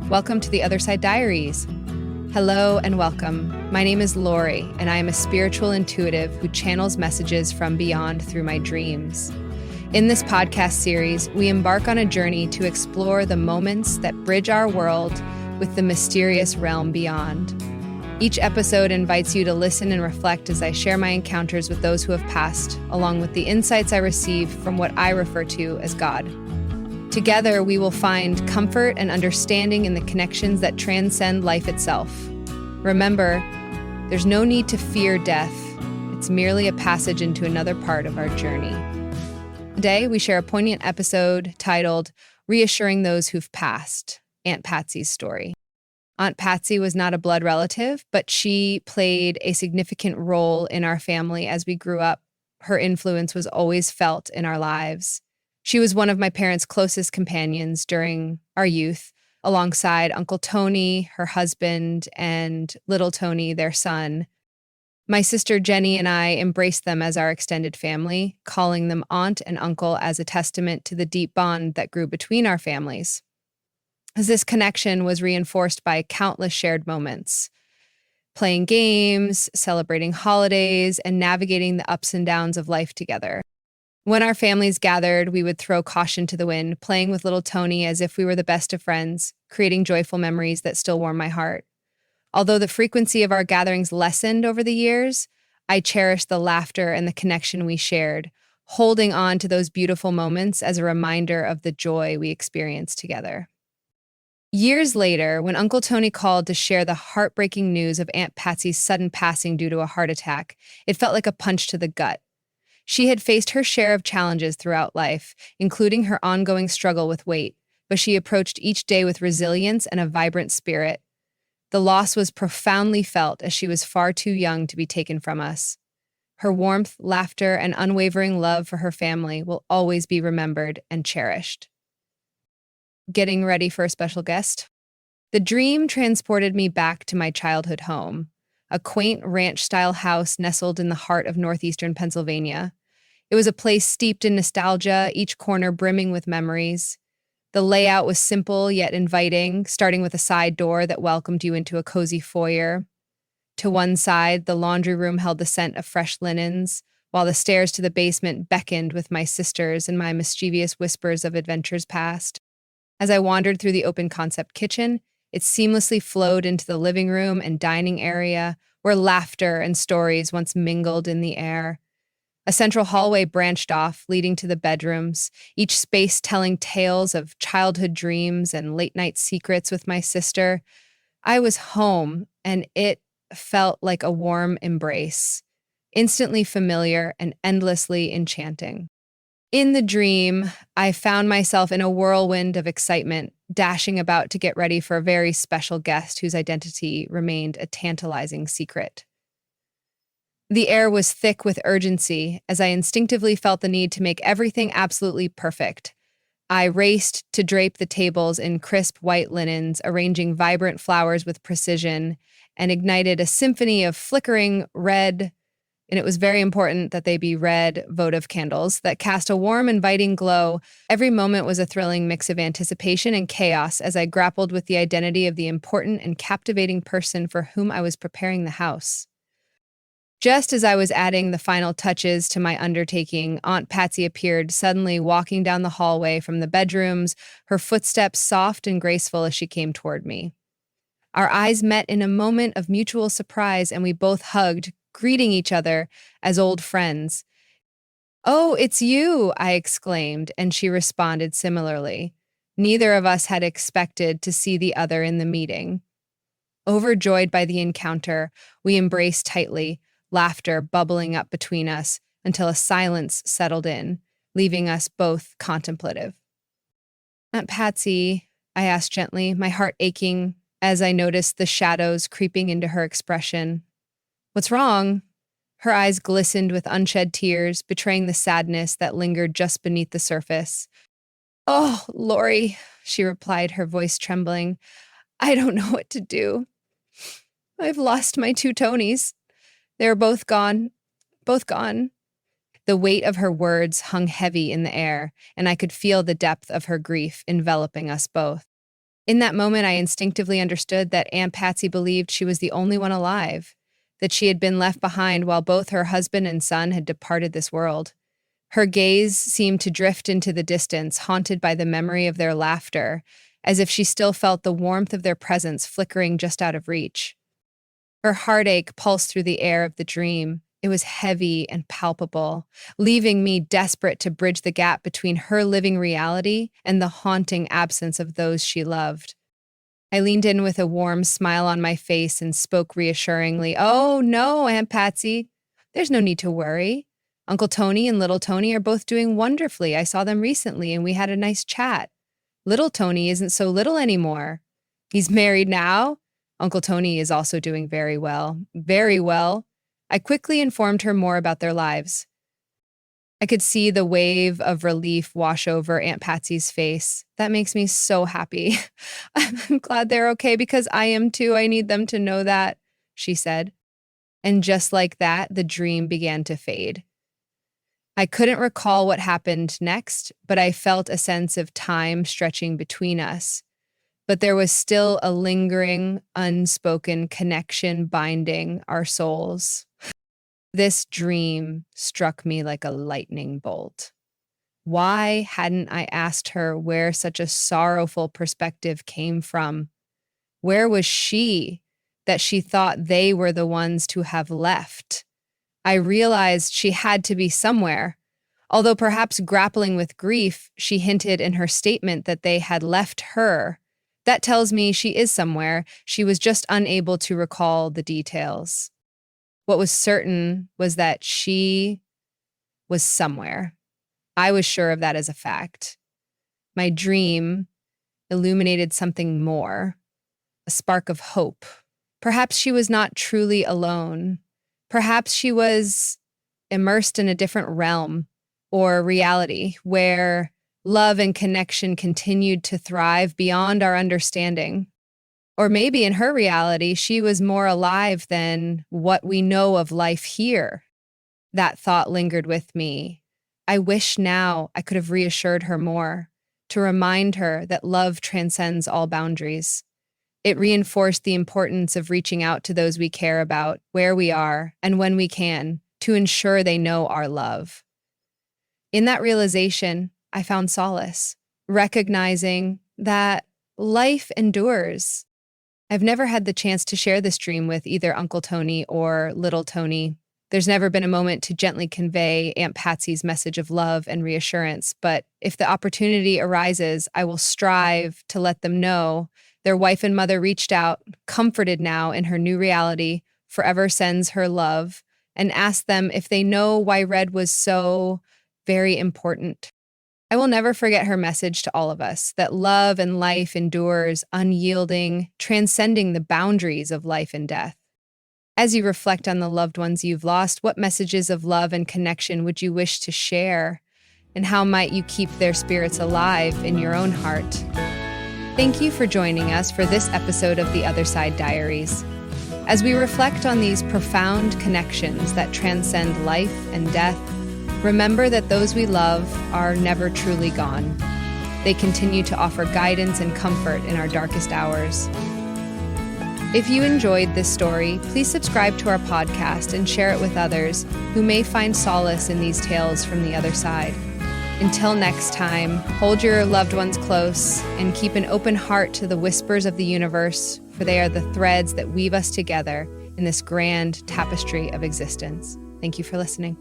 Welcome to the Other Side Diaries. Hello and welcome. My name is Lori, and I am a spiritual intuitive who channels messages from beyond through my dreams. In this podcast series, we embark on a journey to explore the moments that bridge our world with the mysterious realm beyond. Each episode invites you to listen and reflect as I share my encounters with those who have passed, along with the insights I receive from what I refer to as God. Together, we will find comfort and understanding in the connections that transcend life itself. Remember, there's no need to fear death. It's merely a passage into another part of our journey. Today, we share a poignant episode titled Reassuring Those Who've Passed, Aunt Patsy's Story. Aunt Patsy was not a blood relative, but she played a significant role in our family as we grew up. Her influence was always felt in our lives. She was one of my parents' closest companions during our youth, alongside Uncle Tony, her husband, and little Tony, their son. My sister Jenny and I embraced them as our extended family, calling them aunt and uncle as a testament to the deep bond that grew between our families. As this connection was reinforced by countless shared moments, playing games, celebrating holidays, and navigating the ups and downs of life together. When our families gathered, we would throw caution to the wind, playing with little Tony as if we were the best of friends, creating joyful memories that still warm my heart. Although the frequency of our gatherings lessened over the years, I cherish the laughter and the connection we shared, holding on to those beautiful moments as a reminder of the joy we experienced together. Years later, when Uncle Tony called to share the heartbreaking news of Aunt Patsy's sudden passing due to a heart attack, it felt like a punch to the gut. She had faced her share of challenges throughout life, including her ongoing struggle with weight, but she approached each day with resilience and a vibrant spirit. The loss was profoundly felt as she was far too young to be taken from us. Her warmth, laughter, and unwavering love for her family will always be remembered and cherished. Getting ready for a special guest? The dream transported me back to my childhood home, a quaint ranch-style house nestled in the heart of northeastern Pennsylvania. It was a place steeped in nostalgia, each corner brimming with memories. The layout was simple yet inviting, starting with a side door that welcomed you into a cozy foyer. To one side, the laundry room held the scent of fresh linens, while the stairs to the basement beckoned with my sisters and my mischievous whispers of adventures past. As I wandered through the open-concept kitchen, it seamlessly flowed into the living room and dining area, where laughter and stories once mingled in the air. A central hallway branched off, leading to the bedrooms, each space telling tales of childhood dreams and late-night secrets with my sister. I was home, and it felt like a warm embrace, instantly familiar and endlessly enchanting. In the dream, I found myself in a whirlwind of excitement, dashing about to get ready for a very special guest whose identity remained a tantalizing secret. The air was thick with urgency as I instinctively felt the need to make everything absolutely perfect. I raced to drape the tables in crisp white linens, arranging vibrant flowers with precision, and ignited a symphony of flickering red, and it was very important that they be red votive candles that cast a warm, inviting glow. Every moment was a thrilling mix of anticipation and chaos as I grappled with the identity of the important and captivating person for whom I was preparing the house. Just as I was adding the final touches to my undertaking, Aunt Patsy appeared, suddenly walking down the hallway from the bedrooms, her footsteps soft and graceful as she came toward me. Our eyes met in a moment of mutual surprise, and we both hugged, greeting each other as old friends. "Oh, it's you," I exclaimed, and she responded similarly. Neither of us had expected to see the other in the meeting. Overjoyed by the encounter, we embraced tightly, laughter bubbling up between us until a silence settled in, leaving us both contemplative. "Aunt Patsy," I asked gently, my heart aching as I noticed the shadows creeping into her expression. "What's wrong?" Her eyes glistened with unshed tears, betraying the sadness that lingered just beneath the surface. "Oh, Lori," she replied, her voice trembling. "I don't know what to do. I've lost my two Tonys. They were both gone. Both gone." The weight of her words hung heavy in the air, and I could feel the depth of her grief enveloping us both. In that moment, I instinctively understood that Aunt Patsy believed she was the only one alive, that she had been left behind while both her husband and son had departed this world. Her gaze seemed to drift into the distance, haunted by the memory of their laughter, as if she still felt the warmth of their presence flickering just out of reach. Her heartache pulsed through the air of the dream. It was heavy and palpable, leaving me desperate to bridge the gap between her living reality and the haunting absence of those she loved. I leaned in with a warm smile on my face and spoke reassuringly. "Oh, no, Aunt Patsy. There's no need to worry. Uncle Tony and Little Tony are both doing wonderfully. I saw them recently and we had a nice chat. Little Tony isn't so little anymore. He's married now. Uncle Tony is also doing very well. Very well." I quickly informed her more about their lives. I could see the wave of relief wash over Aunt Patsy's face. "That makes me so happy. I'm glad they're okay because I am too. I need them to know that," she said. And just like that, the dream began to fade. I couldn't recall what happened next, but I felt a sense of time stretching between us. But there was still a lingering, unspoken connection binding our souls. This dream struck me like a lightning bolt. Why hadn't I asked her where such a sorrowful perspective came from? Where was she that she thought they were the ones to have left? I realized she had to be somewhere. Although perhaps grappling with grief, she hinted in her statement that they had left her. That tells me she is somewhere. She was just unable to recall the details. What was certain was that she was somewhere. I was sure of that as a fact. My dream illuminated something more, a spark of hope. Perhaps she was not truly alone. Perhaps she was immersed in a different realm or reality where love and connection continued to thrive beyond our understanding. Or maybe in her reality, she was more alive than what we know of life here. That thought lingered with me. I wish now I could have reassured her more, to remind her that love transcends all boundaries. It reinforced the importance of reaching out to those we care about, where we are, and when we can, to ensure they know our love. In that realization, I found solace, recognizing that life endures. I've never had the chance to share this dream with either Uncle Tony or Little Tony. There's never been a moment to gently convey Aunt Patsy's message of love and reassurance, but if the opportunity arises, I will strive to let them know their wife and mother reached out, comforted now in her new reality, forever sends her love, and ask them if they know why Red was so very important. I will never forget her message to all of us, that love and life endures, unyielding, transcending the boundaries of life and death. As you reflect on the loved ones you've lost, what messages of love and connection would you wish to share? And how might you keep their spirits alive in your own heart? Thank you for joining us for this episode of the Other Side Diaries. As we reflect on these profound connections that transcend life and death, remember that those we love are never truly gone. They continue to offer guidance and comfort in our darkest hours. If you enjoyed this story, please subscribe to our podcast and share it with others who may find solace in these tales from the other side. Until next time, hold your loved ones close and keep an open heart to the whispers of the universe, for they are the threads that weave us together in this grand tapestry of existence. Thank you for listening.